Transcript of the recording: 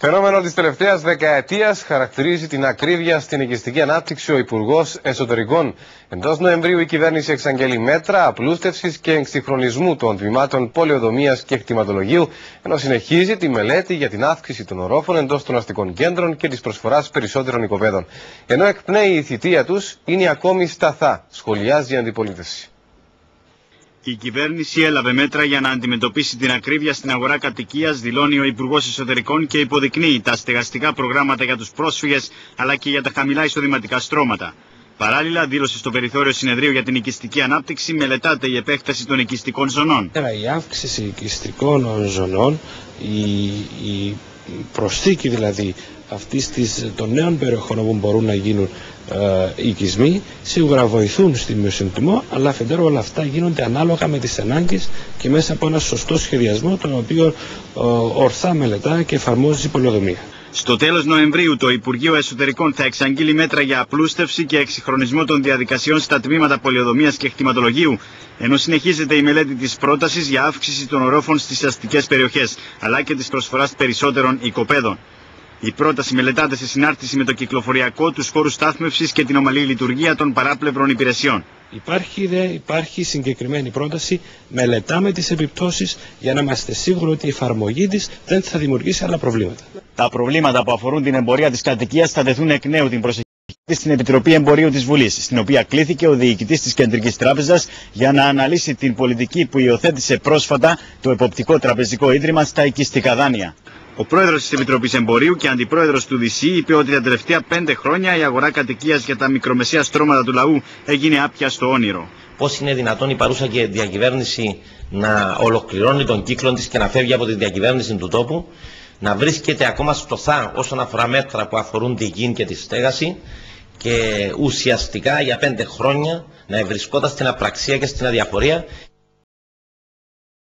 Φαινόμενο της τελευταίας δεκαετίας χαρακτηρίζει την ακρίβεια στην οικιστική ανάπτυξη ο Υπουργός Εσωτερικών. Εντός Νοεμβρίου η κυβέρνηση εξαγγέλει μέτρα απλούστευσης και εξυγχρονισμού των τμήματων πολεοδομίας και κτηματολογίου, ενώ συνεχίζει τη μελέτη για την αύξηση των ορόφων εντός των αστικών κέντρων και της προσφοράς περισσότερων οικοπαίδων. Ενώ εκπνέει η θητεία τους, είναι ακόμη σταθά, σχολιάζει η αντιπολίτευση. Η κυβέρνηση έλαβε μέτρα για να αντιμετωπίσει την ακρίβεια στην αγορά κατοικίας, δηλώνει ο Υπουργός Εσωτερικών και υποδεικνύει τα στεγαστικά προγράμματα για τους πρόσφυγες αλλά και για τα χαμηλά εισοδηματικά στρώματα. Παράλληλα, δήλωσε στο περιθώριο συνεδρίου για την οικιστική ανάπτυξη, μελετάται η επέκταση των οικιστικών ζωνών. Η αύξηση οικιστικών ζωνών, η προσθήκη δηλαδή των νέων περιοχών όπου μπορούν να γίνουν οικισμοί, σίγουρα βοηθούν στη μείωση του τιμών, αλλά αφεντέρου όλα αυτά γίνονται ανάλογα με τις ανάγκες και μέσα από ένα σωστό σχεδιασμό, τον οποίο ορθά μελετά και εφαρμόζει η πολεοδομία. Στο τέλος Νοεμβρίου, το Υπουργείο Εσωτερικών θα εξαγγείλει μέτρα για απλούστευση και εξυγχρονισμό των διαδικασιών στα τμήματα πολεοδομίας και κτηματολογίου, ενώ συνεχίζεται η μελέτη της πρότασης για αύξηση των ορόφων στις αστικές περιοχές, αλλά και της προσφοράς περισσότερων οικοπαίδων. Η πρόταση μελετάται σε συνάρτηση με το κυκλοφοριακό, τους χώρους στάθμευσης και την ομαλή λειτουργία των παράπλευρων υπηρεσιών. Υπάρχει συγκεκριμένη πρόταση, μελετάμε τις επιπτώσεις για να είμαστε σίγουροι ότι η εφαρμογή της δεν θα δημιουργήσει άλλα προβλήματα. Τα προβλήματα που αφορούν την εμπορία της κατοικίας θα τεθούν εκ νέου την προσεχή στην Επιτροπή Εμπορίου της Βουλής, στην οποία κλήθηκε ο διοικητής της Κεντρικής Τράπεζας για να αναλύσει την πολιτική που υιοθέτησε πρόσφατα το Εποπτικό Τραπεζικό Ίδρυμα στα οικιστικά δάνεια. Ο πρόεδρος της Επιτροπής Εμπορίου και αντιπρόεδρος του ΔΣ είπε ότι τα τελευταία 5 χρόνια η αγορά κατοικίας για τα μικρομεσαία στρώματα του λαού έγινε άπιαστο όνειρο. Πώς είναι δυνατόν η παρούσα διακυβέρνηση να ολοκληρώνει τον κύκλο της και να φεύγει από τη διακυβέρνηση του τόπου, να βρίσκεται ακόμα στο θά όσον αφορά μέτρα που αφορούν τη γη και τη στέγαση και ουσιαστικά για 5 χρόνια να βρισκόταν στην απραξία και στην αδιαφορία.